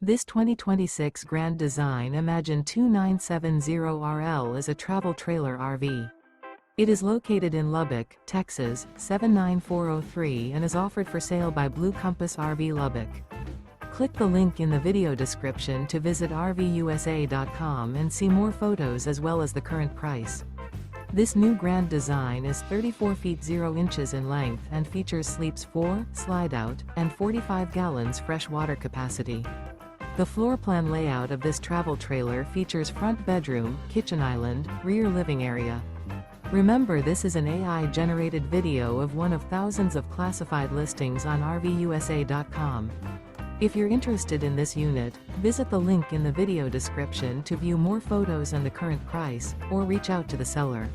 This 2026 Grand Design Imagine 2970RL is a travel trailer RV. It is located in Lubbock, Texas, 79403 and is offered for sale by Blue Compass RV Lubbock. Click the link in the video description to visit RVUSA.com and see more photos as well as the current price. This new Grand Design is 34 feet 0 inches in length and features sleeps 4, Slideout, and 45 gallons fresh water capacity. The floor plan layout of this travel trailer features front bedroom, kitchen island, rear living area. Remember, this is an AI-generated video of one of thousands of classified listings on RVUSA.com. If you're interested in this unit, visit the link in the video description to view more photos and the current price, or reach out to the seller.